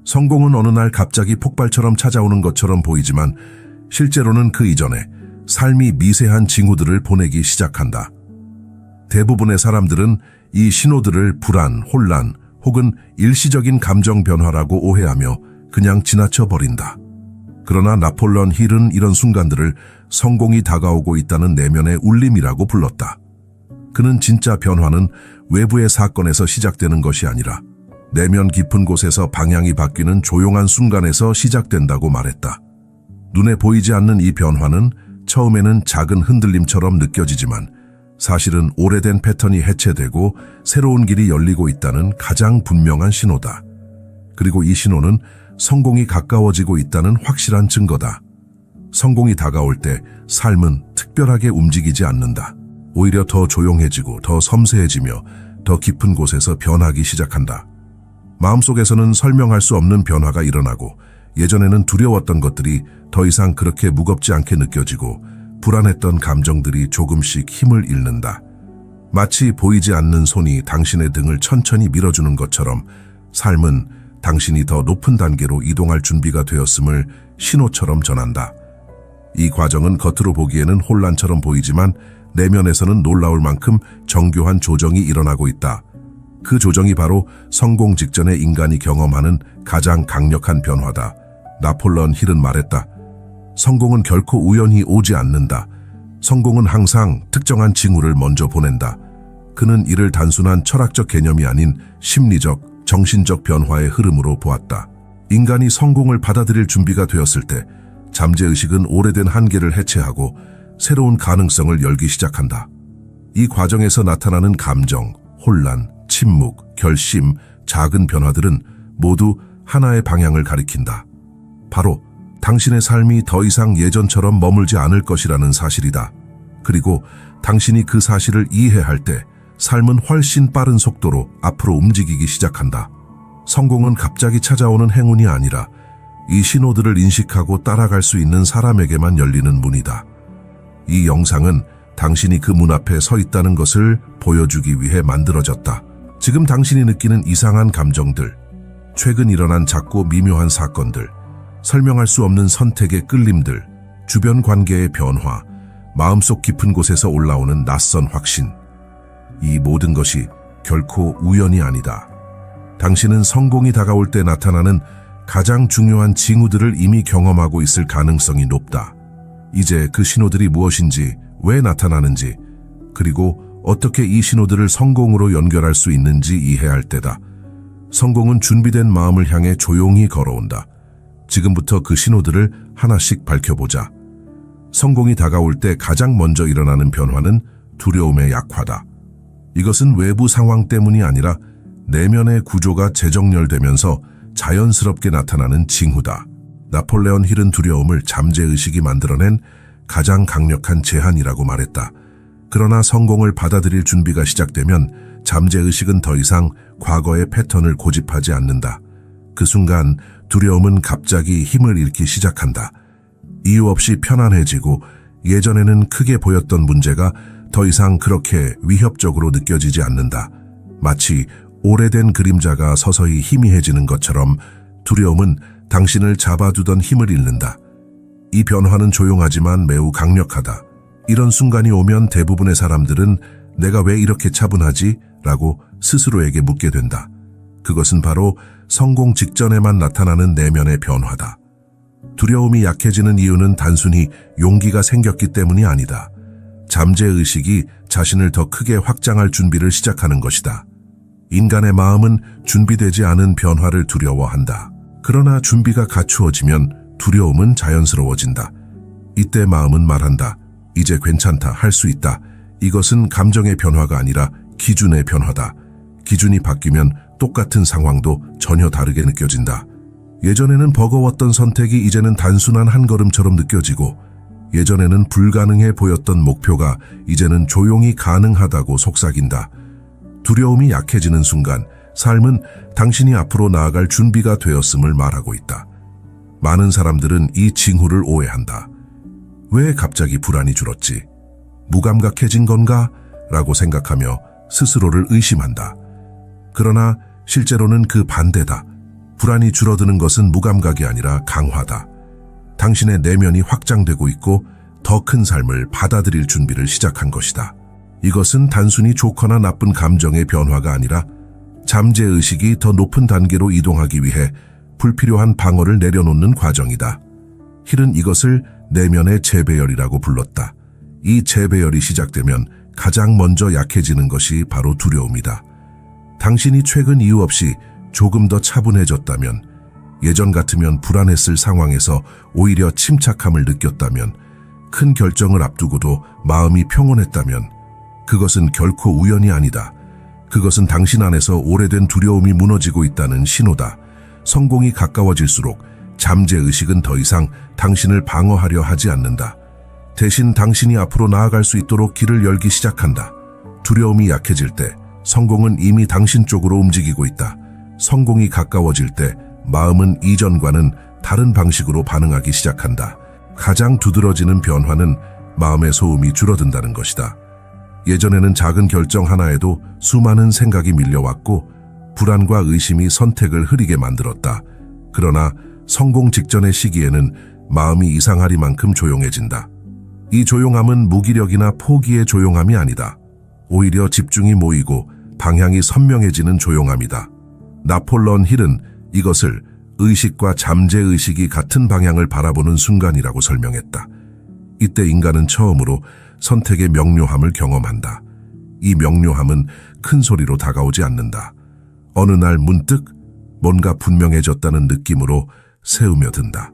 성공은 어느 날 갑자기 폭발처럼 찾아오는 것처럼 보이지만 실제로는 그 이전에 삶이 미세한 징후들을 보내기 시작한다. 대부분의 사람들은 이 신호들을 불안, 혼란 혹은 일시적인 감정 변화라고 오해하며 그냥 지나쳐 버린다. 그러나 나폴레온 힐은 이런 순간들을 성공이 다가오고 있다는 내면의 울림이라고 불렀다. 그는 진짜 변화는 외부의 사건에서 시작되는 것이 아니라 내면 깊은 곳에서 방향이 바뀌는 조용한 순간에서 시작된다고 말했다. 눈에 보이지 않는 이 변화는 처음에는 작은 흔들림처럼 느껴지지만 사실은 오래된 패턴이 해체되고 새로운 길이 열리고 있다는 가장 분명한 신호다. 그리고 이 신호는 성공이 가까워지고 있다는 확실한 증거다. 성공이 다가올 때 삶은 특별하게 움직이지 않는다. 오히려 더 조용해지고 더 섬세해지며 더 깊은 곳에서 변하기 시작한다. 마음속에서는 설명할 수 없는 변화가 일어나고 예전에는 두려웠던 것들이 더 이상 그렇게 무겁지 않게 느껴지고 불안했던 감정들이 조금씩 힘을 잃는다. 마치 보이지 않는 손이 당신의 등을 천천히 밀어주는 것처럼 삶은 당신이 더 높은 단계로 이동할 준비가 되었음을 신호처럼 전한다. 이 과정은 겉으로 보기에는 혼란처럼 보이지만 내면에서는 놀라울 만큼 정교한 조정이 일어나고 있다. 그 조정이 바로 성공 직전에 인간이 경험하는 가장 강력한 변화다. 나폴레온 힐은 말했다. 성공은 결코 우연히 오지 않는다. 성공은 항상 특정한 징후를 먼저 보낸다. 그는 이를 단순한 철학적 개념이 아닌 심리적, 정신적 변화의 흐름으로 보았다. 인간이 성공을 받아들일 준비가 되었을 때 잠재의식은 오래된 한계를 해체하고 새로운 가능성을 열기 시작한다. 이 과정에서 나타나는 감정, 혼란, 침묵, 결심, 작은 변화들은 모두 하나의 방향을 가리킨다. 바로 당신의 삶이 더 이상 예전처럼 머물지 않을 것이라는 사실이다. 그리고 당신이 그 사실을 이해할 때 삶은 훨씬 빠른 속도로 앞으로 움직이기 시작한다. 성공은 갑자기 찾아오는 행운이 아니라 이 신호들을 인식하고 따라갈 수 있는 사람에게만 열리는 문이다. 이 영상은 당신이 그 문 앞에 서 있다는 것을 보여주기 위해 만들어졌다. 지금 당신이 느끼는 이상한 감정들, 최근 일어난 작고 미묘한 사건들, 설명할 수 없는 선택의 끌림들, 주변 관계의 변화, 마음속 깊은 곳에서 올라오는 낯선 확신. 이 모든 것이 결코 우연이 아니다. 당신은 성공이 다가올 때 나타나는 가장 중요한 징후들을 이미 경험하고 있을 가능성이 높다. 이제 그 신호들이 무엇인지, 왜 나타나는지, 그리고 어떻게 이 신호들을 성공으로 연결할 수 있는지 이해할 때다. 성공은 준비된 마음을 향해 조용히 걸어온다. 지금부터 그 신호들을 하나씩 밝혀보자. 성공이 다가올 때 가장 먼저 일어나는 변화는 두려움의 약화다. 이것은 외부 상황 때문이 아니라 내면의 구조가 재정렬되면서 자연스럽게 나타나는 징후다. 나폴레온 힐은 두려움을 잠재의식이 만들어낸 가장 강력한 제한이라고 말했다. 그러나 성공을 받아들일 준비가 시작되면 잠재의식은 더 이상 과거의 패턴을 고집하지 않는다. 그 순간 두려움은 갑자기 힘을 잃기 시작한다. 이유 없이 편안해지고 예전에는 크게 보였던 문제가 더 이상 그렇게 위협적으로 느껴지지 않는다. 마치 오래된 그림자가 서서히 희미해지는 것처럼 두려움은 당신을 잡아두던 힘을 잃는다. 이 변화는 조용하지만 매우 강력하다. 이런 순간이 오면 대부분의 사람들은 내가 왜 이렇게 차분하지? 라고 스스로에게 묻게 된다. 그것은 바로 성공 직전에만 나타나는 내면의 변화다. 두려움이 약해지는 이유는 단순히 용기가 생겼기 때문이 아니다. 잠재의식이 자신을 더 크게 확장할 준비를 시작하는 것이다. 인간의 마음은 준비되지 않은 변화를 두려워한다. 그러나 준비가 갖추어지면 두려움은 자연스러워진다. 이때 마음은 말한다. 이제 괜찮다, 할 수 있다. 이것은 감정의 변화가 아니라 기준의 변화다. 기준이 바뀌면 똑같은 상황도 전혀 다르게 느껴진다. 예전에는 버거웠던 선택이 이제는 단순한 한 걸음처럼 느껴지고, 예전에는 불가능해 보였던 목표가 이제는 조용히 가능하다고 속삭인다. 두려움이 약해지는 순간 삶은 당신이 앞으로 나아갈 준비가 되었음을 말하고 있다. 많은 사람들은 이 징후를 오해한다. 왜 갑자기 불안이 줄었지? 무감각해진 건가? 라고 생각하며 스스로를 의심한다. 그러나 실제로는 그 반대다. 불안이 줄어드는 것은 무감각이 아니라 강화다. 당신의 내면이 확장되고 있고 더 큰 삶을 받아들일 준비를 시작한 것이다. 이것은 단순히 좋거나 나쁜 감정의 변화가 아니라 잠재의식이 더 높은 단계로 이동하기 위해 불필요한 방어를 내려놓는 과정이다. 힐은 이것을 내면의 재배열이라고 불렀다. 이 재배열이 시작되면 가장 먼저 약해지는 것이 바로 두려움이다. 당신이 최근 이유 없이 조금 더 차분해졌다면, 예전 같으면 불안했을 상황에서 오히려 침착함을 느꼈다면, 큰 결정을 앞두고도 마음이 평온했다면 그것은 결코 우연이 아니다. 그것은 당신 안에서 오래된 두려움이 무너지고 있다는 신호다. 성공이 가까워질수록 잠재의식은 더 이상 당신을 방어하려 하지 않는다. 대신 당신이 앞으로 나아갈 수 있도록 길을 열기 시작한다. 두려움이 약해질 때 성공은 이미 당신 쪽으로 움직이고 있다. 성공이 가까워질 때 마음은 이전과는 다른 방식으로 반응하기 시작한다. 가장 두드러지는 변화는 마음의 소음이 줄어든다는 것이다. 예전에는 작은 결정 하나에도 수많은 생각이 밀려왔고 불안과 의심이 선택을 흐리게 만들었다. 그러나 성공 직전의 시기에는 마음이 이상하리만큼 조용해진다. 이 조용함은 무기력이나 포기의 조용함이 아니다. 오히려 집중이 모이고 방향이 선명해지는 조용함이다. 나폴레온 힐은 이것을 의식과 잠재의식이 같은 방향을 바라보는 순간이라고 설명했다. 이때 인간은 처음으로 선택의 명료함을 경험한다. 이 명료함은 큰 소리로 다가오지 않는다. 어느 날 문득 뭔가 분명해졌다는 느낌으로 새우며든다.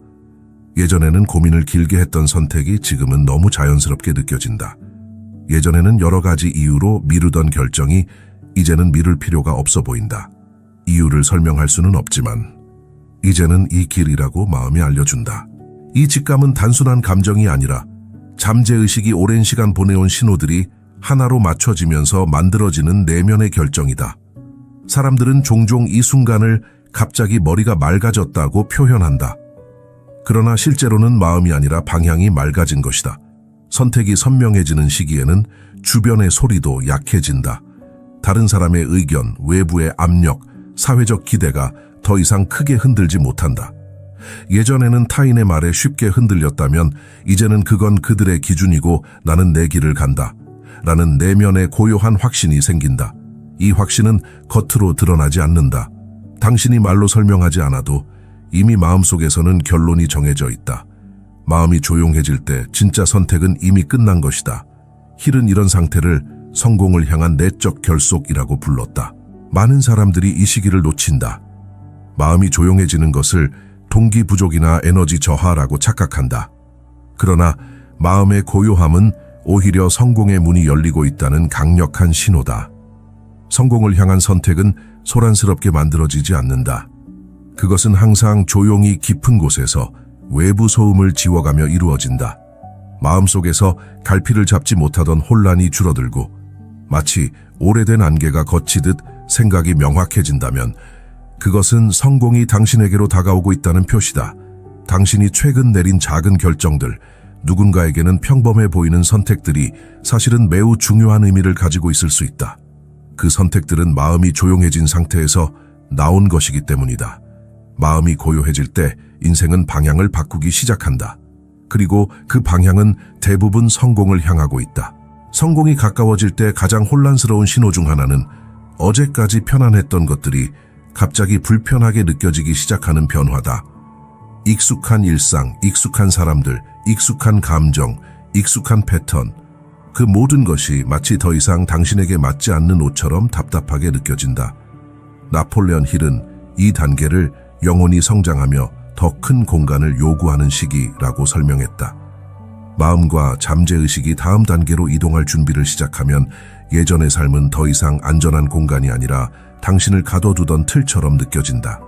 예전에는 고민을 길게 했던 선택이 지금은 너무 자연스럽게 느껴진다. 예전에는 여러 가지 이유로 미루던 결정이 이제는 미룰 필요가 없어 보인다. 이유를 설명할 수는 없지만 이제는 이 길이라고 마음이 알려준다. 이 직감은 단순한 감정이 아니라 잠재의식이 오랜 시간 보내온 신호들이 하나로 맞춰지면서 만들어지는 내면의 결정이다. 사람들은 종종 이 순간을 갑자기 머리가 맑아졌다고 표현한다. 그러나 실제로는 마음이 아니라 방향이 맑아진 것이다. 선택이 선명해지는 시기에는 주변의 소리도 약해진다. 다른 사람의 의견, 외부의 압력, 사회적 기대가 더 이상 크게 흔들지 못한다. 예전에는 타인의 말에 쉽게 흔들렸다면 이제는 그건 그들의 기준이고 나는 내 길을 간다. 라는 내면의 고요한 확신이 생긴다. 이 확신은 겉으로 드러나지 않는다. 당신이 말로 설명하지 않아도 이미 마음속에서는 결론이 정해져 있다. 마음이 조용해질 때 진짜 선택은 이미 끝난 것이다. 힐은 이런 상태를 성공을 향한 내적 결속이라고 불렀다. 많은 사람들이 이 시기를 놓친다. 마음이 조용해지는 것을 동기 부족이나 에너지 저하라고 착각한다. 그러나 마음의 고요함은 오히려 성공의 문이 열리고 있다는 강력한 신호다. 성공을 향한 선택은 소란스럽게 만들어지지 않는다. 그것은 항상 조용히 깊은 곳에서 외부 소음을 지워가며 이루어진다. 마음속에서 갈피를 잡지 못하던 혼란이 줄어들고 마치 오래된 안개가 걷히듯 생각이 명확해진다면 그것은 성공이 당신에게로 다가오고 있다는 표시다. 당신이 최근 내린 작은 결정들, 누군가에게는 평범해 보이는 선택들이 사실은 매우 중요한 의미를 가지고 있을 수 있다. 그 선택들은 마음이 조용해진 상태에서 나온 것이기 때문이다. 마음이 고요해질 때 인생은 방향을 바꾸기 시작한다. 그리고 그 방향은 대부분 성공을 향하고 있다. 성공이 가까워질 때 가장 혼란스러운 신호 중 하나는 어제까지 편안했던 것들이 갑자기 불편하게 느껴지기 시작하는 변화다. 익숙한 일상, 익숙한 사람들, 익숙한 감정, 익숙한 패턴, 그 모든 것이 마치 더 이상 당신에게 맞지 않는 옷처럼 답답하게 느껴진다. 나폴레온 힐은 이 단계를 영혼이 성장하며 더 큰 공간을 요구하는 시기라고 설명했다. 마음과 잠재의식이 다음 단계로 이동할 준비를 시작하면 예전의 삶은 더 이상 안전한 공간이 아니라 당신을 가둬두던 틀처럼 느껴진다.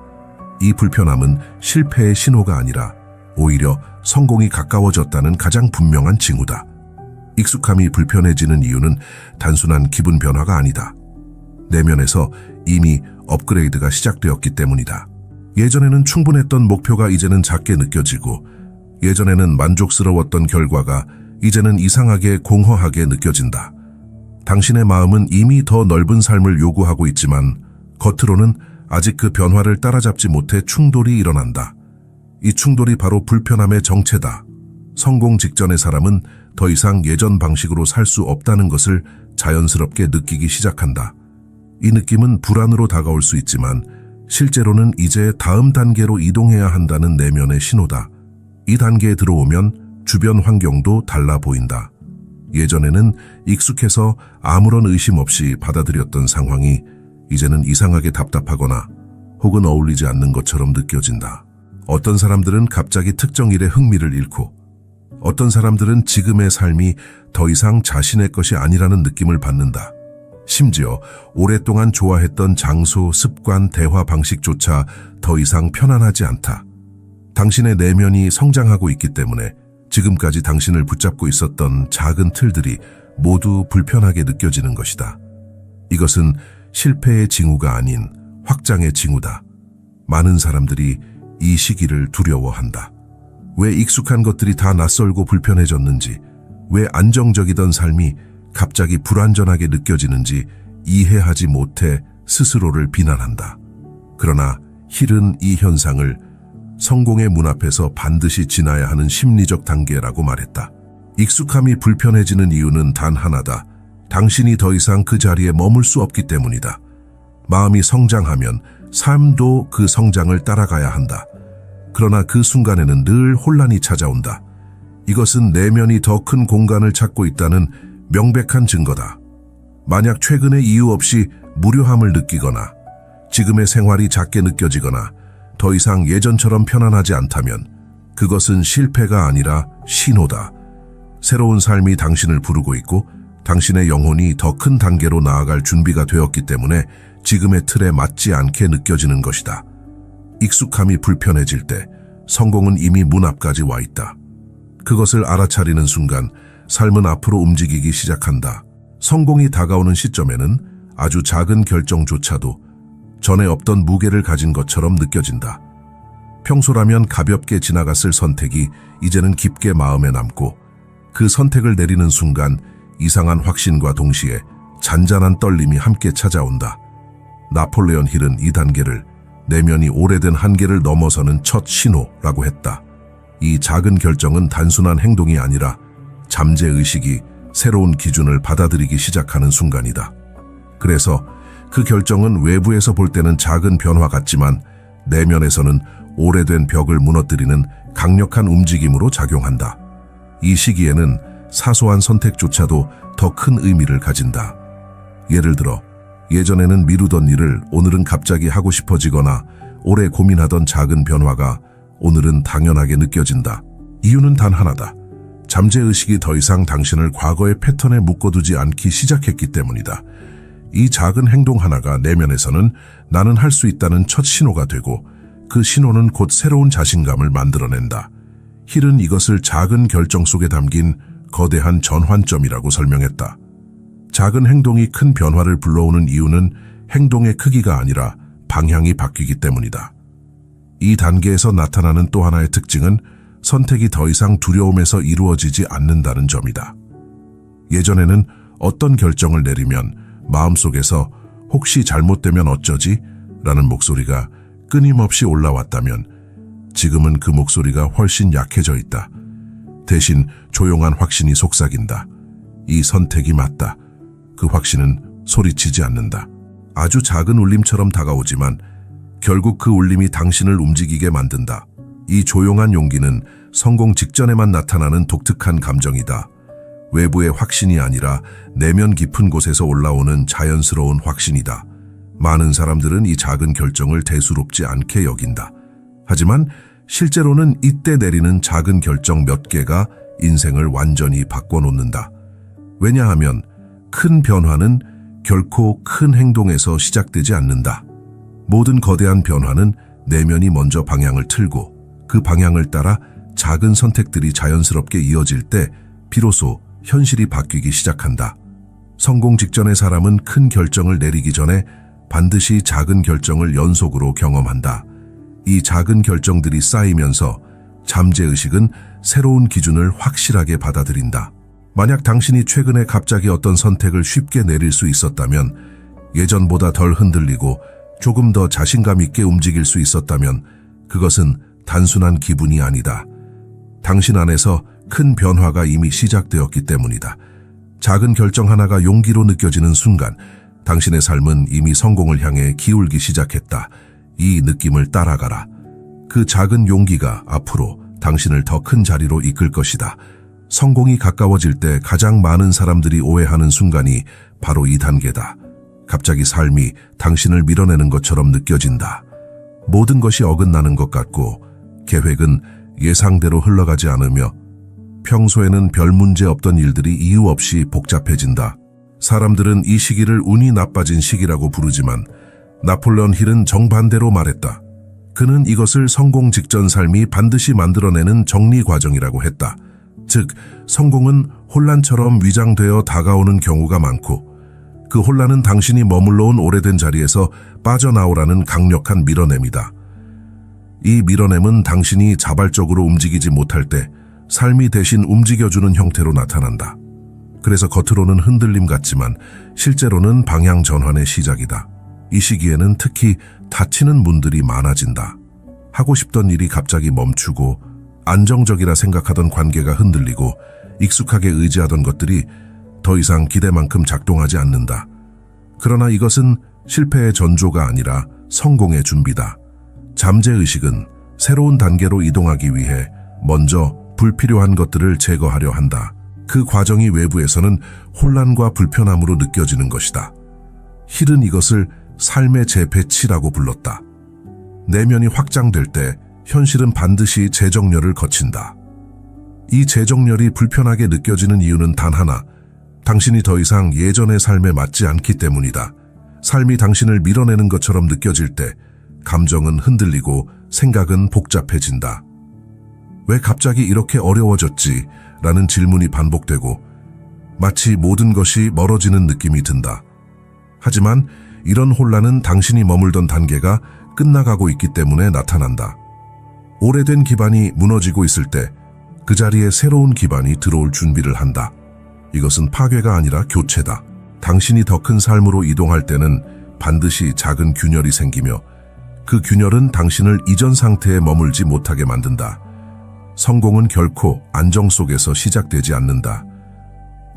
이 불편함은 실패의 신호가 아니라 오히려 성공이 가까워졌다는 가장 분명한 징후다. 익숙함이 불편해지는 이유는 단순한 기분 변화가 아니다. 내면에서 이미 업그레이드가 시작되었기 때문이다. 예전에는 충분했던 목표가 이제는 작게 느껴지고 예전에는 만족스러웠던 결과가 이제는 이상하게 공허하게 느껴진다. 당신의 마음은 이미 더 넓은 삶을 요구하고 있지만 겉으로는 아직 그 변화를 따라잡지 못해 충돌이 일어난다. 이 충돌이 바로 불편함의 정체다. 성공 직전의 사람은 더 이상 예전 방식으로 살 수 없다는 것을 자연스럽게 느끼기 시작한다. 이 느낌은 불안으로 다가올 수 있지만 실제로는 이제 다음 단계로 이동해야 한다는 내면의 신호다. 이 단계에 들어오면 주변 환경도 달라 보인다. 예전에는 익숙해서 아무런 의심 없이 받아들였던 상황이 이제는 이상하게 답답하거나 혹은 어울리지 않는 것처럼 느껴진다. 어떤 사람들은 갑자기 특정 일에 흥미를 잃고 어떤 사람들은 지금의 삶이 더 이상 자신의 것이 아니라는 느낌을 받는다. 심지어 오랫동안 좋아했던 장소, 습관, 대화 방식조차 더 이상 편안하지 않다. 당신의 내면이 성장하고 있기 때문에 지금까지 당신을 붙잡고 있었던 작은 틀들이 모두 불편하게 느껴지는 것이다. 이것은 실패의 징후가 아닌 확장의 징후다. 많은 사람들이 이 시기를 두려워한다. 왜 익숙한 것들이 다 낯설고 불편해졌는지, 왜 안정적이던 삶이 갑자기 불완전하게 느껴지는지 이해하지 못해 스스로를 비난한다. 그러나 힐은 이 현상을 성공의 문 앞에서 반드시 지나야 하는 심리적 단계라고 말했다. 익숙함이 불편해지는 이유는 단 하나다. 당신이 더 이상 그 자리에 머물 수 없기 때문이다. 마음이 성장하면 삶도 그 성장을 따라가야 한다. 그러나 그 순간에는 늘 혼란이 찾아온다. 이것은 내면이 더 큰 공간을 찾고 있다는 명백한 증거다. 만약 최근에 이유 없이 무료함을 느끼거나 지금의 생활이 작게 느껴지거나 더 이상 예전처럼 편안하지 않다면 그것은 실패가 아니라 신호다. 새로운 삶이 당신을 부르고 있고 당신의 영혼이 더 큰 단계로 나아갈 준비가 되었기 때문에 지금의 틀에 맞지 않게 느껴지는 것이다. 익숙함이 불편해질 때 성공은 이미 문 앞까지 와 있다. 그것을 알아차리는 순간 삶은 앞으로 움직이기 시작한다. 성공이 다가오는 시점에는 아주 작은 결정조차도 전에 없던 무게를 가진 것처럼 느껴진다. 평소라면 가볍게 지나갔을 선택이 이제는 깊게 마음에 남고 그 선택을 내리는 순간 이상한 확신과 동시에 잔잔한 떨림이 함께 찾아온다. 나폴레온 힐은 이 단계를 내면이 오래된 한계를 넘어서는 첫 신호라고 했다. 이 작은 결정은 단순한 행동이 아니라 잠재의식이 새로운 기준을 받아들이기 시작하는 순간이다. 그래서 그 결정은 외부에서 볼 때는 작은 변화 같지만 내면에서는 오래된 벽을 무너뜨리는 강력한 움직임으로 작용한다. 이 시기에는 사소한 선택조차도 더 큰 의미를 가진다. 예를 들어 예전에는 미루던 일을 오늘은 갑자기 하고 싶어지거나 오래 고민하던 작은 변화가 오늘은 당연하게 느껴진다. 이유는 단 하나다. 잠재의식이 더 이상 당신을 과거의 패턴에 묶어두지 않기 시작했기 때문이다. 이 작은 행동 하나가 내면에서는 나는 할 수 있다는 첫 신호가 되고 그 신호는 곧 새로운 자신감을 만들어낸다. 힐은 이것을 작은 결정 속에 담긴 거대한 전환점이라고 설명했다. 작은 행동이 큰 변화를 불러오는 이유는 행동의 크기가 아니라 방향이 바뀌기 때문이다. 이 단계에서 나타나는 또 하나의 특징은 선택이 더 이상 두려움에서 이루어지지 않는다는 점이다. 예전에는 어떤 결정을 내리면 마음속에서 혹시 잘못되면 어쩌지? 라는 목소리가 끊임없이 올라왔다면 지금은 그 목소리가 훨씬 약해져 있다. 대신 조용한 확신이 속삭인다. 이 선택이 맞다. 그 확신은 소리치지 않는다. 아주 작은 울림처럼 다가오지만 결국 그 울림이 당신을 움직이게 만든다. 이 조용한 용기는 성공 직전에만 나타나는 독특한 감정이다. 외부의 확신이 아니라 내면 깊은 곳에서 올라오는 자연스러운 확신이다. 많은 사람들은 이 작은 결정을 대수롭지 않게 여긴다. 하지만 실제로는 이때 내리는 작은 결정 몇 개가 인생을 완전히 바꿔놓는다. 왜냐하면 큰 변화는 결코 큰 행동에서 시작되지 않는다. 모든 거대한 변화는 내면이 먼저 방향을 틀고 그 방향을 따라 작은 선택들이 자연스럽게 이어질 때 비로소 현실이 바뀌기 시작한다. 성공 직전의 사람은 큰 결정을 내리기 전에 반드시 작은 결정을 연속으로 경험한다. 이 작은 결정들이 쌓이면서 잠재의식은 새로운 기준을 확실하게 받아들인다. 만약 당신이 최근에 갑자기 어떤 선택을 쉽게 내릴 수 있었다면 예전보다 덜 흔들리고 조금 더 자신감 있게 움직일 수 있었다면 그것은 단순한 기분이 아니다. 당신 안에서 큰 변화가 이미 시작되었기 때문이다. 작은 결정 하나가 용기로 느껴지는 순간 당신의 삶은 이미 성공을 향해 기울기 시작했다. 이 느낌을 따라가라. 그 작은 용기가 앞으로 당신을 더 큰 자리로 이끌 것이다. 성공이 가까워질 때 가장 많은 사람들이 오해하는 순간이 바로 이 단계다. 갑자기 삶이 당신을 밀어내는 것처럼 느껴진다. 모든 것이 어긋나는 것 같고 계획은 예상대로 흘러가지 않으며 평소에는 별 문제 없던 일들이 이유 없이 복잡해진다. 사람들은 이 시기를 운이 나빠진 시기라고 부르지만 나폴레온 힐은 정반대로 말했다. 그는 이것을 성공 직전 삶이 반드시 만들어내는 정리 과정이라고 했다. 즉, 성공은 혼란처럼 위장되어 다가오는 경우가 많고 그 혼란은 당신이 머물러 온 오래된 자리에서 빠져나오라는 강력한 밀어냄이다. 이 밀어냄은 당신이 자발적으로 움직이지 못할 때 삶이 대신 움직여주는 형태로 나타난다. 그래서 겉으로는 흔들림 같지만 실제로는 방향 전환의 시작이다. 이 시기에는 특히 다치는 문들이 많아진다. 하고 싶던 일이 갑자기 멈추고 안정적이라 생각하던 관계가 흔들리고 익숙하게 의지하던 것들이 더 이상 기대만큼 작동하지 않는다. 그러나 이것은 실패의 전조가 아니라 성공의 준비다. 잠재의식은 새로운 단계로 이동하기 위해 먼저 불필요한 것들을 제거하려 한다. 그 과정이 외부에서는 혼란과 불편함으로 느껴지는 것이다. 힐은 이것을 삶의 재배치라고 불렀다. 내면이 확장될 때 현실은 반드시 재정렬을 거친다. 이 재정렬이 불편하게 느껴지는 이유는 단 하나, 당신이 더 이상 예전의 삶에 맞지 않기 때문이다. 삶이 당신을 밀어내는 것처럼 느껴질 때 감정은 흔들리고 생각은 복잡해진다. 왜 갑자기 이렇게 어려워졌지? 라는 질문이 반복되고 마치 모든 것이 멀어지는 느낌이 든다. 하지만 이런 혼란은 당신이 머물던 단계가 끝나가고 있기 때문에 나타난다. 오래된 기반이 무너지고 있을 때 그 자리에 새로운 기반이 들어올 준비를 한다. 이것은 파괴가 아니라 교체다. 당신이 더 큰 삶으로 이동할 때는 반드시 작은 균열이 생기며 그 균열은 당신을 이전 상태에 머물지 못하게 만든다. 성공은 결코 안정 속에서 시작되지 않는다.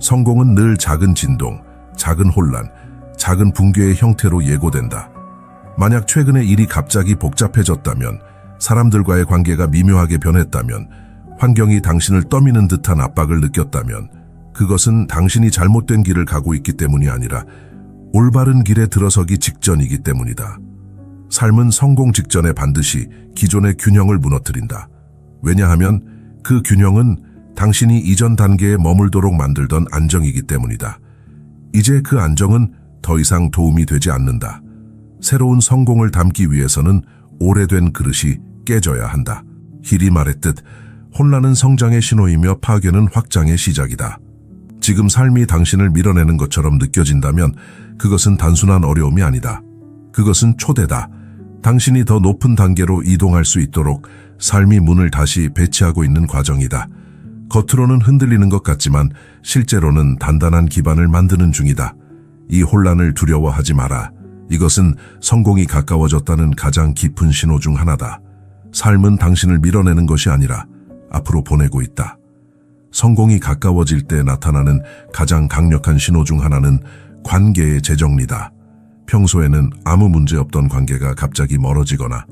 성공은 늘 작은 진동, 작은 혼란, 작은 붕괴의 형태로 예고된다. 만약 최근에 일이 갑자기 복잡해졌다면, 사람들과의 관계가 미묘하게 변했다면, 환경이 당신을 떠미는 듯한 압박을 느꼈다면 그것은 당신이 잘못된 길을 가고 있기 때문이 아니라 올바른 길에 들어서기 직전이기 때문이다. 삶은 성공 직전에 반드시 기존의 균형을 무너뜨린다. 왜냐하면 그 균형은 당신이 이전 단계에 머물도록 만들던 안정이기 때문이다. 이제 그 안정은 더 이상 도움이 되지 않는다. 새로운 성공을 담기 위해서는 오래된 그릇이 깨져야 한다. 힐이 말했듯 혼란은 성장의 신호이며 파괴는 확장의 시작이다. 지금 삶이 당신을 밀어내는 것처럼 느껴진다면 그것은 단순한 어려움이 아니다. 그것은 초대다. 당신이 더 높은 단계로 이동할 수 있도록 삶이 문을 다시 배치하고 있는 과정이다. 겉으로는 흔들리는 것 같지만 실제로는 단단한 기반을 만드는 중이다. 이 혼란을 두려워하지 마라. 이것은 성공이 가까워졌다는 가장 깊은 신호 중 하나다. 삶은 당신을 밀어내는 것이 아니라 앞으로 보내고 있다. 성공이 가까워질 때 나타나는 가장 강력한 신호 중 하나는 관계의 재정리다. 평소에는 아무 문제 없던 관계가 갑자기 멀어지거나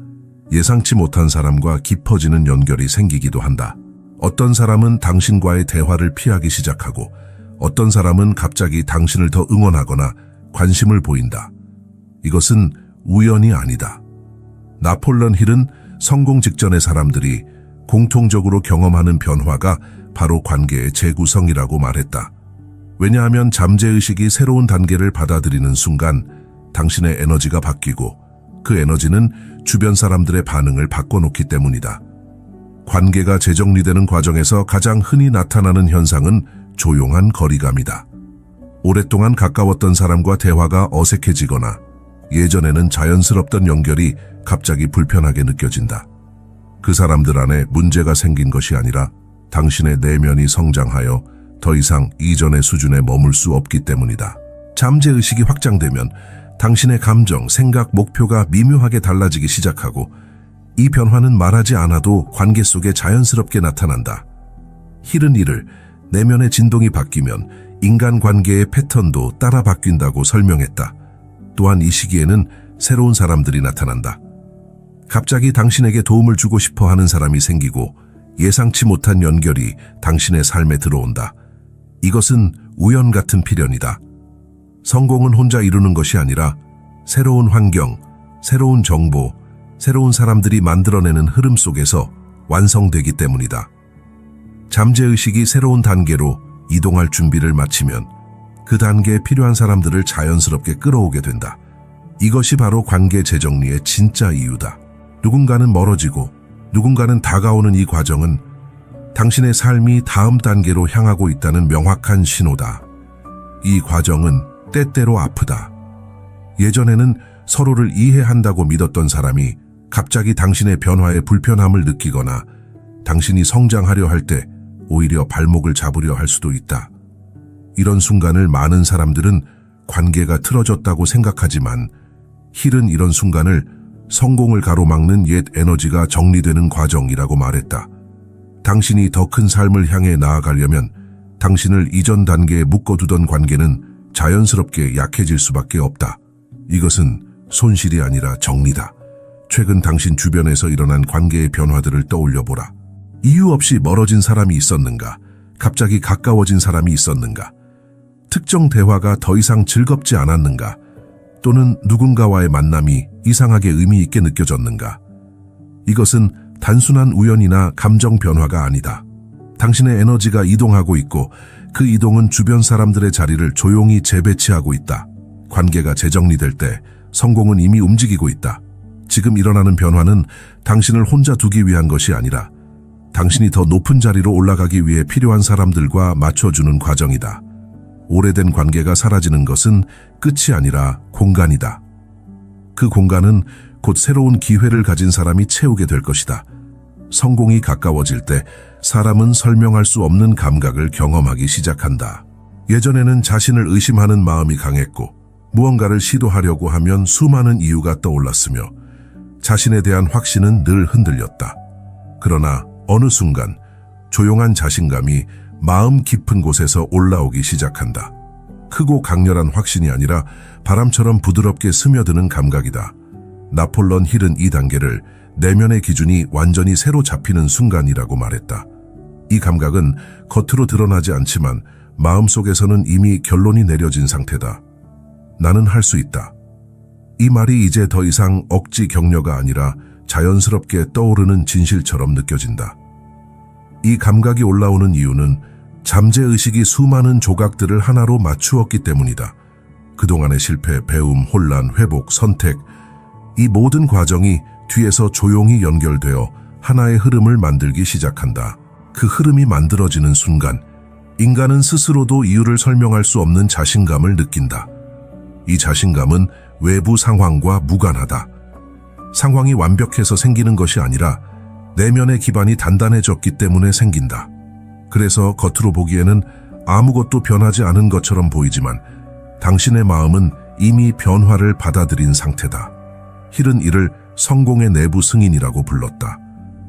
예상치 못한 사람과 깊어지는 연결이 생기기도 한다. 어떤 사람은 당신과의 대화를 피하기 시작하고 어떤 사람은 갑자기 당신을 더 응원하거나 관심을 보인다. 이것은 우연이 아니다. 나폴레온 힐은 성공 직전의 사람들이 공통적으로 경험하는 변화가 바로 관계의 재구성이라고 말했다. 왜냐하면 잠재의식이 새로운 단계를 받아들이는 순간 당신의 에너지가 바뀌고 그 에너지는 주변 사람들의 반응을 바꿔놓기 때문이다. 관계가 재정리되는 과정에서 가장 흔히 나타나는 현상은 조용한 거리감이다. 오랫동안 가까웠던 사람과 대화가 어색해지거나 예전에는 자연스럽던 연결이 갑자기 불편하게 느껴진다. 그 사람들 안에 문제가 생긴 것이 아니라 당신의 내면이 성장하여 더 이상 이전의 수준에 머물 수 없기 때문이다. 잠재의식이 확장되면 당신의 감정, 생각, 목표가 미묘하게 달라지기 시작하고 이 변화는 말하지 않아도 관계 속에 자연스럽게 나타난다. 힐은 이를 내면의 진동이 바뀌면 인간관계의 패턴도 따라 바뀐다고 설명했다. 또한 이 시기에는 새로운 사람들이 나타난다. 갑자기 당신에게 도움을 주고 싶어 하는 사람이 생기고 예상치 못한 연결이 당신의 삶에 들어온다. 이것은 우연 같은 필연이다. 성공은 혼자 이루는 것이 아니라 새로운 환경, 새로운 정보, 새로운 사람들이 만들어내는 흐름 속에서 완성되기 때문이다. 잠재의식이 새로운 단계로 이동할 준비를 마치면 그 단계에 필요한 사람들을 자연스럽게 끌어오게 된다. 이것이 바로 관계 재정리의 진짜 이유다. 누군가는 멀어지고 누군가는 다가오는 이 과정은 당신의 삶이 다음 단계로 향하고 있다는 명확한 신호다. 이 과정은 때때로 아프다. 예전에는 서로를 이해한다고 믿었던 사람이 갑자기 당신의 변화에 불편함을 느끼거나 당신이 성장하려 할 때 오히려 발목을 잡으려 할 수도 있다. 이런 순간을 많은 사람들은 관계가 틀어졌다고 생각하지만 힐은 이런 순간을 성공을 가로막는 옛 에너지가 정리되는 과정이라고 말했다. 당신이 더 큰 삶을 향해 나아가려면 당신을 이전 단계에 묶어두던 관계는 자연스럽게 약해질 수밖에 없다. 이것은 손실이 아니라 정리다. 최근 당신 주변에서 일어난 관계의 변화들을 떠올려보라. 이유 없이 멀어진 사람이 있었는가? 갑자기 가까워진 사람이 있었는가? 특정 대화가 더 이상 즐겁지 않았는가? 또는 누군가와의 만남이 이상하게 의미 있게 느껴졌는가? 이것은 단순한 우연이나 감정 변화가 아니다. 당신의 에너지가 이동하고 있고 그 이동은 주변 사람들의 자리를 조용히 재배치하고 있다. 관계가 재정리될 때 성공은 이미 움직이고 있다. 지금 일어나는 변화는 당신을 혼자 두기 위한 것이 아니라 당신이 더 높은 자리로 올라가기 위해 필요한 사람들과 맞춰주는 과정이다. 오래된 관계가 사라지는 것은 끝이 아니라 공간이다. 그 공간은 곧 새로운 기회를 가진 사람이 채우게 될 것이다. 성공이 가까워질 때 사람은 설명할 수 없는 감각을 경험하기 시작한다. 예전에는 자신을 의심하는 마음이 강했고 무언가를 시도하려고 하면 수많은 이유가 떠올랐으며 자신에 대한 확신은 늘 흔들렸다. 그러나 어느 순간 조용한 자신감이 마음 깊은 곳에서 올라오기 시작한다. 크고 강렬한 확신이 아니라 바람처럼 부드럽게 스며드는 감각이다. 나폴론 힐은 이 단계를 내면의 기준이 완전히 새로 잡히는 순간이라고 말했다. 이 감각은 겉으로 드러나지 않지만 마음속에서는 이미 결론이 내려진 상태다. 나는 할 수 있다. 이 말이 이제 더 이상 억지 격려가 아니라 자연스럽게 떠오르는 진실처럼 느껴진다. 이 감각이 올라오는 이유는 잠재의식이 수많은 조각들을 하나로 맞추었기 때문이다. 그동안의 실패, 배움, 혼란, 회복, 선택, 이 모든 과정이 뒤에서 조용히 연결되어 하나의 흐름을 만들기 시작한다. 그 흐름이 만들어지는 순간 인간은 스스로도 이유를 설명할 수 없는 자신감을 느낀다. 이 자신감은 외부 상황과 무관하다. 상황이 완벽해서 생기는 것이 아니라 내면의 기반이 단단해졌기 때문에 생긴다. 그래서 겉으로 보기에는 아무것도 변하지 않은 것처럼 보이지만 당신의 마음은 이미 변화를 받아들인 상태다. 힐은 이를 성공의 내부 승인이라고 불렀다.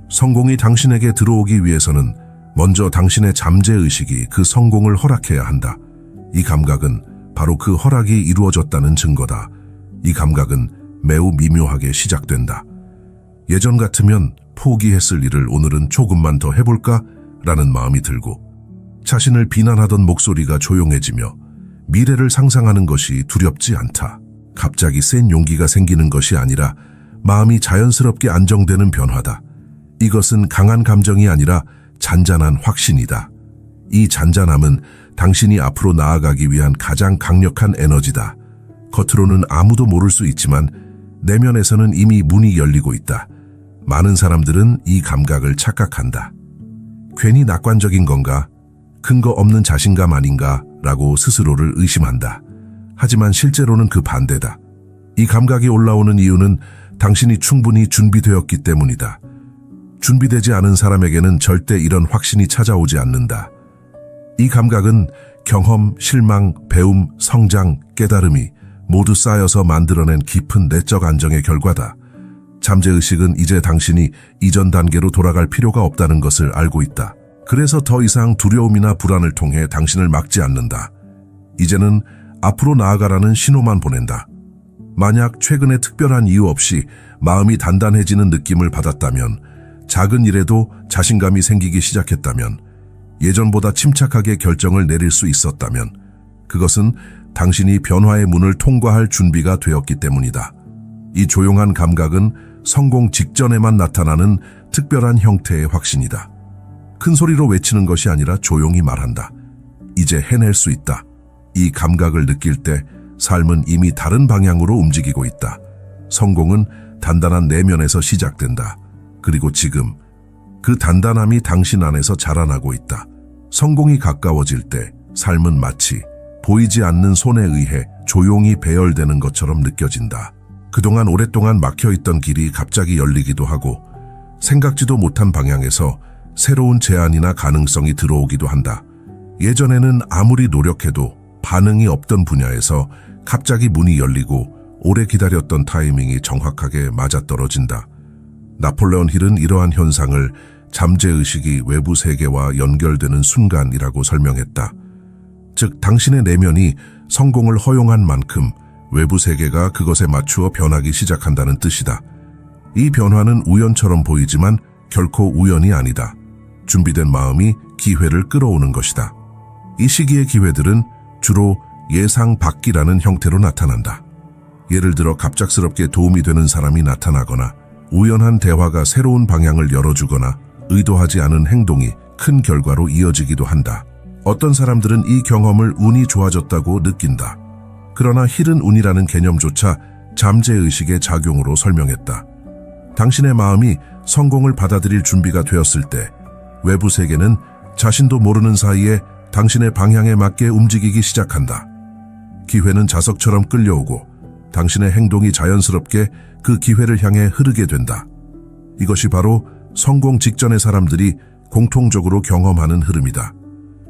성공이 당신에게 들어오기 위해서는 먼저 당신의 잠재의식이 그 성공을 허락해야 한다. 이 감각은 바로 그 허락이 이루어졌다는 증거다. 이 감각은 매우 미묘하게 시작된다. 예전 같으면 포기했을 일을 오늘은 조금만 더 해볼까? 라는 마음이 들고 자신을 비난하던 목소리가 조용해지며 미래를 상상하는 것이 두렵지 않다. 갑자기 센 용기가 생기는 것이 아니라 마음이 자연스럽게 안정되는 변화다. 이것은 강한 감정이 아니라 잔잔한 확신이다. 이 잔잔함은 당신이 앞으로 나아가기 위한 가장 강력한 에너지다. 겉으로는 아무도 모를 수 있지만 내면에서는 이미 문이 열리고 있다. 많은 사람들은 이 감각을 착각한다. 괜히 낙관적인 건가? 근거 없는 자신감 아닌가? 라고 스스로를 의심한다. 하지만 실제로는 그 반대다. 이 감각이 올라오는 이유는 당신이 충분히 준비되었기 때문이다. 준비되지 않은 사람에게는 절대 이런 확신이 찾아오지 않는다. 이 감각은 경험, 실망, 배움, 성장, 깨달음이 모두 쌓여서 만들어낸 깊은 내적 안정의 결과다. 잠재의식은 이제 당신이 이전 단계로 돌아갈 필요가 없다는 것을 알고 있다. 그래서 더 이상 두려움이나 불안을 통해 당신을 막지 않는다. 이제는 앞으로 나아가라는 신호만 보낸다. 만약 최근에 특별한 이유 없이 마음이 단단해지는 느낌을 받았다면, 작은 일에도 자신감이 생기기 시작했다면, 예전보다 침착하게 결정을 내릴 수 있었다면, 그것은 당신이 변화의 문을 통과할 준비가 되었기 때문이다. 이 조용한 감각은 성공 직전에만 나타나는 특별한 형태의 확신이다. 큰 소리로 외치는 것이 아니라 조용히 말한다. 이제 해낼 수 있다. 이 감각을 느낄 때 삶은 이미 다른 방향으로 움직이고 있다. 성공은 단단한 내면에서 시작된다. 그리고 지금 그 단단함이 당신 안에서 자라나고 있다. 성공이 가까워질 때 삶은 마치 보이지 않는 손에 의해 조용히 배열되는 것처럼 느껴진다. 그동안 오랫동안 막혀있던 길이 갑자기 열리기도 하고, 생각지도 못한 방향에서 새로운 제안이나 가능성이 들어오기도 한다. 예전에는 아무리 노력해도 반응이 없던 분야에서 갑자기 문이 열리고 오래 기다렸던 타이밍이 정확하게 맞아떨어진다. 나폴레온 힐은 이러한 현상을 잠재의식이 외부 세계와 연결되는 순간이라고 설명했다. 즉, 당신의 내면이 성공을 허용한 만큼 외부 세계가 그것에 맞추어 변하기 시작한다는 뜻이다. 이 변화는 우연처럼 보이지만 결코 우연이 아니다. 준비된 마음이 기회를 끌어오는 것이다. 이 시기의 기회들은 주로 예상 밖이라는 형태로 나타난다. 예를 들어 갑작스럽게 도움이 되는 사람이 나타나거나, 우연한 대화가 새로운 방향을 열어주거나, 의도하지 않은 행동이 큰 결과로 이어지기도 한다. 어떤 사람들은 이 경험을 운이 좋아졌다고 느낀다. 그러나 힐은 운이라는 개념조차 잠재의식의 작용으로 설명했다. 당신의 마음이 성공을 받아들일 준비가 되었을 때 외부 세계는 자신도 모르는 사이에 당신의 방향에 맞게 움직이기 시작한다. 기회는 자석처럼 끌려오고 당신의 행동이 자연스럽게 그 기회를 향해 흐르게 된다. 이것이 바로 성공 직전의 사람들이 공통적으로 경험하는 흐름이다.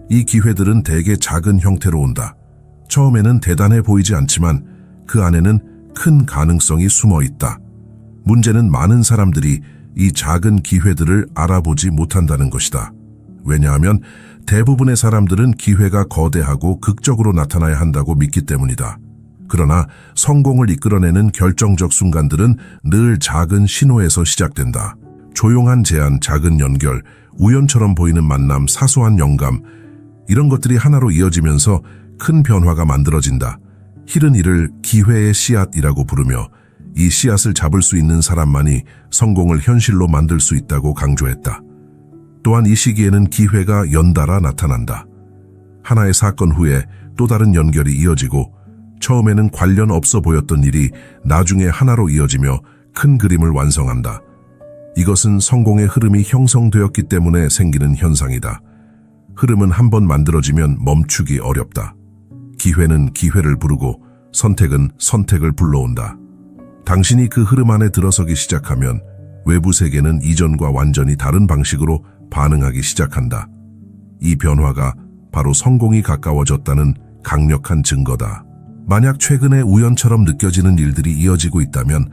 이 기회들은 대개 작은 형태로 온다. 처음에는 대단해 보이지 않지만 그 안에는 큰 가능성이 숨어 있다. 문제는 많은 사람들이 이 작은 기회들을 알아보지 못한다는 것이다. 왜냐하면 대부분의 사람들은 기회가 거대하고 극적으로 나타나야 한다고 믿기 때문이다. 그러나 성공을 이끌어내는 결정적 순간들은 늘 작은 신호에서 시작된다. 조용한 제안, 작은 연결, 우연처럼 보이는 만남, 사소한 영감, 이런 것들이 하나로 이어지면서 큰 변화가 만들어진다. 힐은 이를 기회의 씨앗이라고 부르며 이 씨앗을 잡을 수 있는 사람만이 성공을 현실로 만들 수 있다고 강조했다. 또한 이 시기에는 기회가 연달아 나타난다. 하나의 사건 후에 또 다른 연결이 이어지고, 처음에는 관련 없어 보였던 일이 나중에 하나로 이어지며 큰 그림을 완성한다. 이것은 성공의 흐름이 형성되었기 때문에 생기는 현상이다. 흐름은 한번 만들어지면 멈추기 어렵다. 기회는 기회를 부르고 선택은 선택을 불러온다. 당신이 그 흐름 안에 들어서기 시작하면 외부 세계는 이전과 완전히 다른 방식으로 반응하기 시작한다. 이 변화가 바로 성공이 가까워졌다는 강력한 증거다. 만약 최근에 우연처럼 느껴지는 일들이 이어지고 있다면,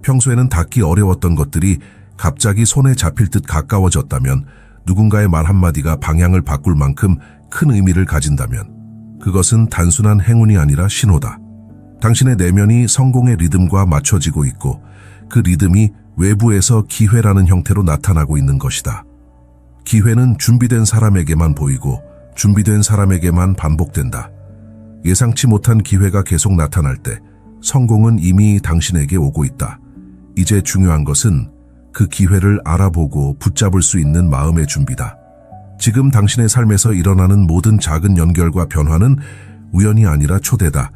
평소에는 닿기 어려웠던 것들이 갑자기 손에 잡힐 듯 가까워졌다면, 누군가의 말 한마디가 방향을 바꿀 만큼 큰 의미를 가진다면, 그것은 단순한 행운이 아니라 신호다. 당신의 내면이 성공의 리듬과 맞춰지고 있고, 그 리듬이 외부에서 기회라는 형태로 나타나고 있는 것이다. 기회는 준비된 사람에게만 보이고 준비된 사람에게만 반복된다. 예상치 못한 기회가 계속 나타날 때 성공은 이미 당신에게 오고 있다. 이제 중요한 것은 그 기회를 알아보고 붙잡을 수 있는 마음의 준비다. 지금 당신의 삶에서 일어나는 모든 작은 연결과 변화는 우연이 아니라 초대다.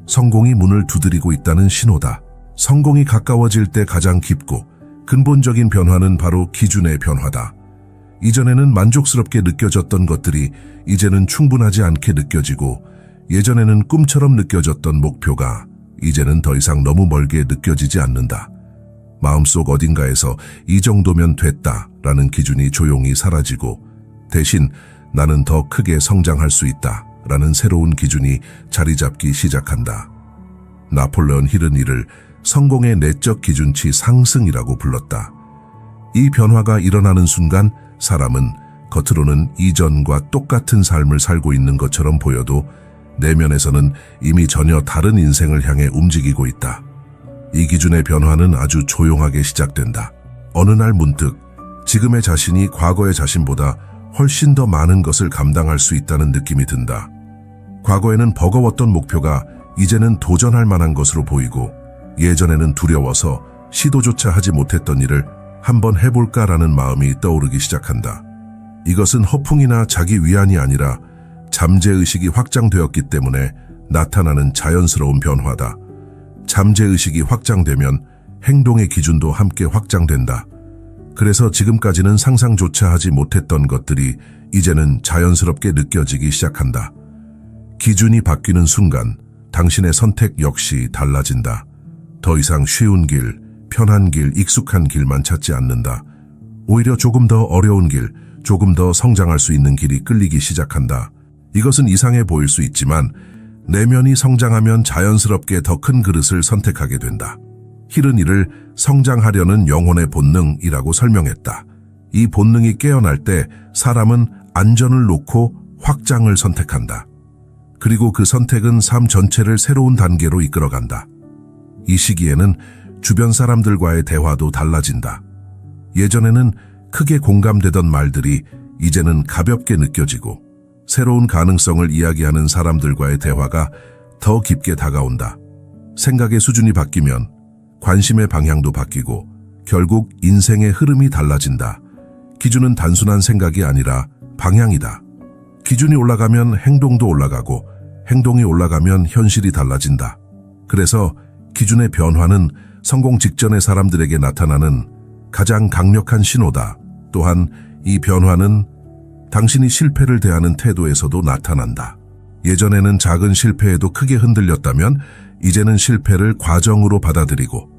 성공이 문을 두드리고 있다는 신호다. 성공이 가까워질 때 가장 깊고 근본적인 변화는 바로 기준의 변화다. 이전에는 만족스럽게 느껴졌던 것들이 이제는 충분하지 않게 느껴지고, 예전에는 꿈처럼 느껴졌던 목표가 이제는 더 이상 너무 멀게 느껴지지 않는다. 마음속 어딘가에서 이 정도면 됐다라는 기준이 조용히 사라지고, 대신 나는 더 크게 성장할 수 있다라는 새로운 기준이 자리 잡기 시작한다. 나폴레온 힐은 이를 성공의 내적 기준치 상승이라고 불렀다. 이 변화가 일어나는 순간 사람은 겉으로는 이전과 똑같은 삶을 살고 있는 것처럼 보여도 내면에서는 이미 전혀 다른 인생을 향해 움직이고 있다. 이 기준의 변화는 아주 조용하게 시작된다. 어느 날 문득 지금의 자신이 과거의 자신보다 훨씬 더 많은 것을 감당할 수 있다는 느낌이 든다. 과거에는 버거웠던 목표가 이제는 도전할 만한 것으로 보이고, 예전에는 두려워서 시도조차 하지 못했던 일을 한번 해볼까라는 마음이 떠오르기 시작한다. 이것은 허풍이나 자기 위안이 아니라 잠재의식이 확장되었기 때문에 나타나는 자연스러운 변화다. 잠재의식이 확장되면 행동의 기준도 함께 확장된다. 그래서 지금까지는 상상조차 하지 못했던 것들이 이제는 자연스럽게 느껴지기 시작한다. 기준이 바뀌는 순간 당신의 선택 역시 달라진다. 더 이상 쉬운 길, 편한 길, 익숙한 길만 찾지 않는다. 오히려 조금 더 어려운 길, 조금 더 성장할 수 있는 길이 끌리기 시작한다. 이것은 이상해 보일 수 있지만 내면이 성장하면 자연스럽게 더 큰 그릇을 선택하게 된다. 힐은 이를 성장하려는 영혼의 본능이라고 설명했다. 이 본능이 깨어날 때 사람은 안전을 놓고 확장을 선택한다. 그리고 그 선택은 삶 전체를 새로운 단계로 이끌어간다. 이 시기에는 주변 사람들과의 대화도 달라진다. 예전에는 크게 공감되던 말들이 이제는 가볍게 느껴지고, 새로운 가능성을 이야기하는 사람들과의 대화가 더 깊게 다가온다. 생각의 수준이 바뀌면 관심의 방향도 바뀌고 결국 인생의 흐름이 달라진다. 기준은 단순한 생각이 아니라 방향이다. 기준이 올라가면 행동도 올라가고 행동이 올라가면 현실이 달라진다. 그래서 기준의 변화는 성공 직전의 사람들에게 나타나는 가장 강력한 신호다. 또한 이 변화는 당신이 실패를 대하는 태도에서도 나타난다. 예전에는 작은 실패에도 크게 흔들렸다면 이제는 실패를 과정으로 받아들이고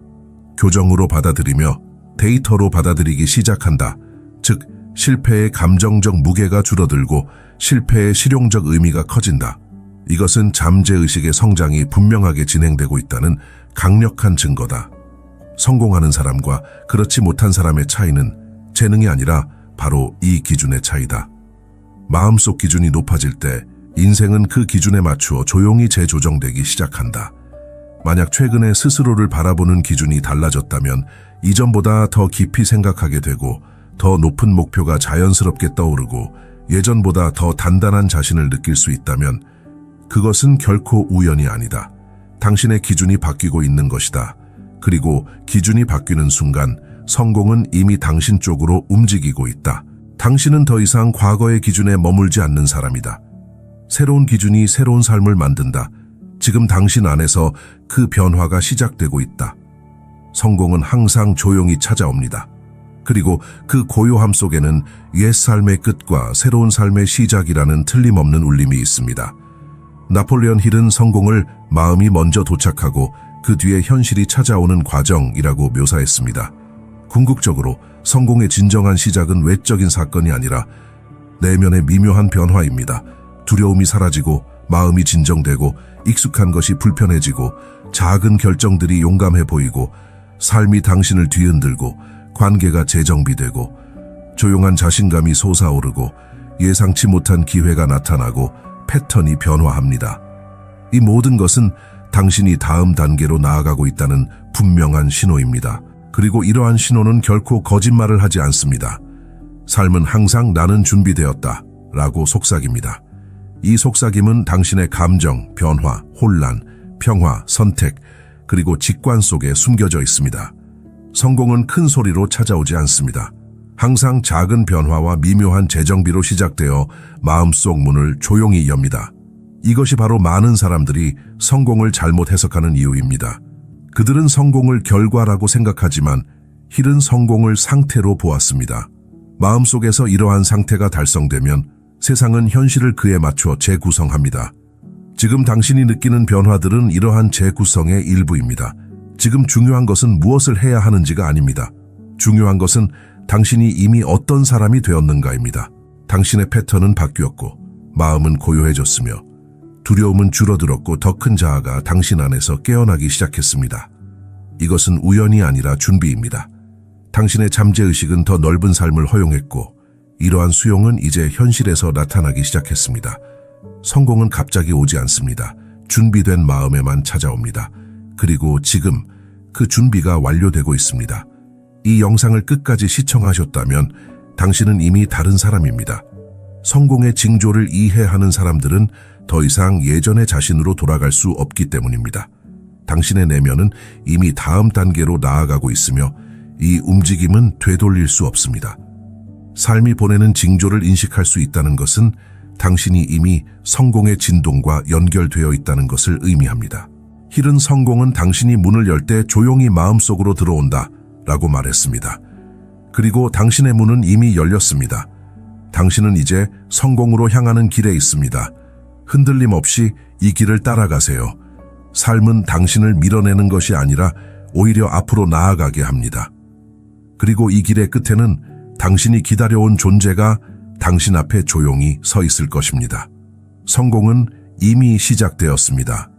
교정으로 받아들이며 데이터로 받아들이기 시작한다. 즉, 실패의 감정적 무게가 줄어들고 실패의 실용적 의미가 커진다. 이것은 잠재의식의 성장이 분명하게 진행되고 있다는 강력한 증거다. 성공하는 사람과 그렇지 못한 사람의 차이는 재능이 아니라 바로 이 기준의 차이다. 마음속 기준이 높아질 때 인생은 그 기준에 맞추어 조용히 재조정되기 시작한다. 만약 최근에 스스로를 바라보는 기준이 달라졌다면 이전보다 더 깊이 생각하게 되고 더 높은 목표가 자연스럽게 떠오르고 예전보다 더 단단한 자신을 느낄 수 있다면 그것은 결코 우연이 아니다. 당신의 기준이 바뀌고 있는 것이다. 그리고 기준이 바뀌는 순간 성공은 이미 당신 쪽으로 움직이고 있다. 당신은 더 이상 과거의 기준에 머물지 않는 사람이다. 새로운 기준이 새로운 삶을 만든다. 지금 당신 안에서 그 변화가 시작되고 있다. 성공은 항상 조용히 찾아옵니다. 그리고 그 고요함 속에는 옛 삶의 끝과 새로운 삶의 시작이라는 틀림없는 울림이 있습니다. 나폴레온 힐은 성공을 마음이 먼저 도착하고 그 뒤에 현실이 찾아오는 과정이라고 묘사했습니다. 궁극적으로 성공의 진정한 시작은 외적인 사건이 아니라 내면의 미묘한 변화입니다. 두려움이 사라지고 마음이 진정되고 익숙한 것이 불편해지고 작은 결정들이 용감해 보이고 삶이 당신을 뒤흔들고 관계가 재정비되고 조용한 자신감이 솟아오르고 예상치 못한 기회가 나타나고 패턴이 변화합니다. 이 모든 것은 당신이 다음 단계로 나아가고 있다는 분명한 신호입니다. 그리고 이러한 신호는 결코 거짓말을 하지 않습니다. 삶은 항상 나는 준비되었다 라고 속삭입니다. 이 속삭임은 당신의 감정, 변화, 혼란, 평화, 선택, 그리고 직관 속에 숨겨져 있습니다. 성공은 큰 소리로 찾아오지 않습니다. 항상 작은 변화와 미묘한 재정비로 시작되어 마음속 문을 조용히 엽니다. 이것이 바로 많은 사람들이 성공을 잘못 해석하는 이유입니다. 그들은 성공을 결과라고 생각하지만 힐은 성공을 상태로 보았습니다. 마음속에서 이러한 상태가 달성되면 세상은 현실을 그에 맞춰 재구성합니다. 지금 당신이 느끼는 변화들은 이러한 재구성의 일부입니다. 지금 중요한 것은 무엇을 해야 하는지가 아닙니다. 중요한 것은 당신이 이미 어떤 사람이 되었는가입니다. 당신의 패턴은 바뀌었고 마음은 고요해졌으며 두려움은 줄어들었고 더 큰 자아가 당신 안에서 깨어나기 시작했습니다. 이것은 우연이 아니라 준비입니다. 당신의 잠재의식은 더 넓은 삶을 허용했고 이러한 수용은 이제 현실에서 나타나기 시작했습니다. 성공은 갑자기 오지 않습니다. 준비된 마음에만 찾아옵니다. 그리고 지금 그 준비가 완료되고 있습니다. 이 영상을 끝까지 시청하셨다면 당신은 이미 다른 사람입니다. 성공의 징조를 이해하는 사람들은 더 이상 예전의 자신으로 돌아갈 수 없기 때문입니다. 당신의 내면은 이미 다음 단계로 나아가고 있으며 이 움직임은 되돌릴 수 없습니다. 삶이 보내는 징조를 인식할 수 있다는 것은 당신이 이미 성공의 진동과 연결되어 있다는 것을 의미합니다. 힐은 성공은 당신이 문을 열 때 조용히 마음속으로 들어온다 라고 말했습니다. 그리고 당신의 문은 이미 열렸습니다. 당신은 이제 성공으로 향하는 길에 있습니다. 흔들림 없이 이 길을 따라가세요. 삶은 당신을 밀어내는 것이 아니라 오히려 앞으로 나아가게 합니다. 그리고 이 길의 끝에는 당신이 기다려온 존재가 당신 앞에 조용히 서 있을 것입니다. 성공은 이미 시작되었습니다.